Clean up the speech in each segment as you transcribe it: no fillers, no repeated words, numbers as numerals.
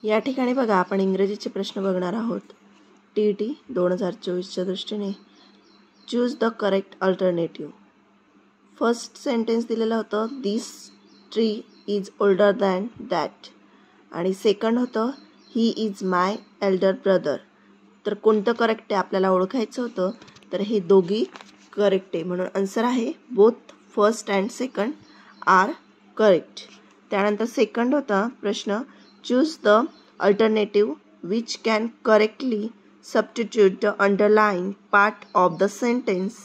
या ठिकाणी बघा आपण इंग्रजीचे प्रश्न बघणार आहोत. टीईटी 2024च्या दृष्टीने choose the correct alternative. First sentence दिलेलं होतं this tree is older than that आणि सेकंड होतं he is my elder brother. तर कोणतं करेक्ट आहे आपल्याला ओळखायचं होतं. तर हे दोघी करेक्ट आहे म्हणून आन्सर आहे both first and second are correct. त्यानंतर सेकंड होता प्रश्न choose the alternative which can correctly substitute the underline part of the sentence.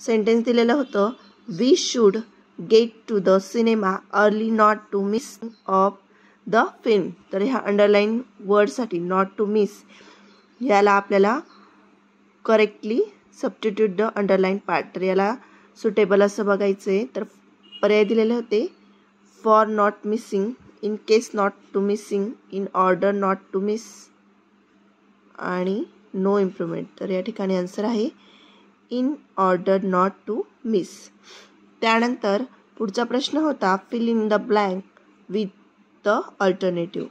Sentence दिलेलं होतं we should get to the cinema early not to miss of the film. तर ह्या underline वर्डसाठी not to miss याला आपल्याला correctly substitute the underline part. तर याला suitable असं बघायचं आहे. तर पर्याय दिलेले होते for not missing, in case not to missing, in order not to miss आणि नो इम्प्रूव्हमेंट. तर या ठिकाणी आन्सर आहे in order not to miss. त्यानंतर पुढचा प्रश्न होता fill in the blank with the alternative.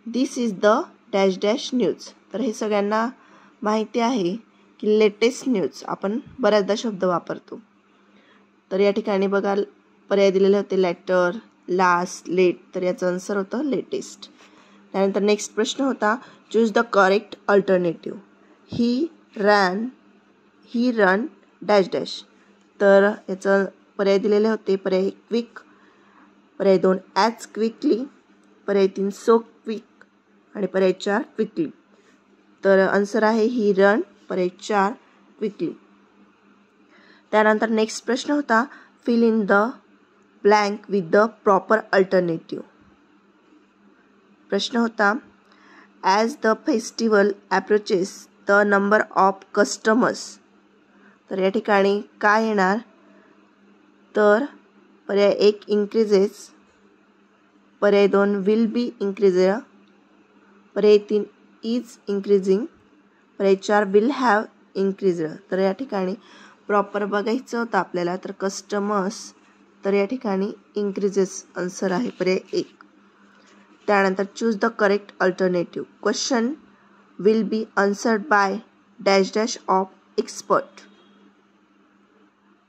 This is the dash dash news. तर हे सगळ्यांना माहिती आहे की लेटेस्ट न्यूज आपण बऱ्याचदा शब्द वापरतो. तर या ठिकाणी बघा पर्याय दिलेले होते लेटर, लास्ट, लेट. तर याचं आन्सर होतं लेटेस्ट. त्यानंतर नेक्स्ट प्रश्न होता choose the correct alternative. He run dash dash. तर याचं पर्याय दिलेले होते पर्याय क्विक, पर्याय 2 ॲज क्विकली, पर्याय 3 सो क्विक आणि पर्याय 4 क्विकली. तर आन्सर आहे ही रन, पर्याय 4 क्विकली. त्यानंतर नेक्स्ट प्रश्न होता fill in the blank with the proper alternative. प्रश्न होता as the festival approaches the number of customers. तर या ठिकाणी काय येणार. तर पर्याय 1 इन्क्रीजेस, पर्याय 2 विल बी इन्क्रीज, पर्याय 3 इज इन्क्रीजिंग, पर्याय 4 विल हॅव इन्क्रीज. तर या ठिकाणी प्रॉपर बघायचं होतं आपल्याला. तर कस्टमर्स तर या ठिकाणी इन्क्रीजेस आन्सर आहे पर्याय 1. त्यानंतर choose the correct alternative. Question will be answered bye dash dash of expert.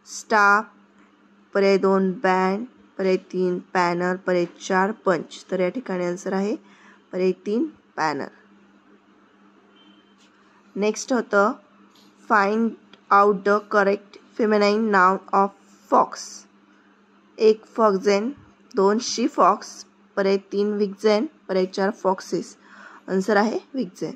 Staff, पर्याय 2 बँड, पर्याय 3 पॅनर, पर्याय 4 पंच. तर या ठिकाणी आन्सर आहे पर्याय 3 पॅनर. नेक्स्ट होतं find out the correct feminine noun of fox. 1 foxen, 2 she fox, पर्याय 3 विक्झेन, पर्याय 4 फॉक्सेस. आन्सर आहे विक्झेन.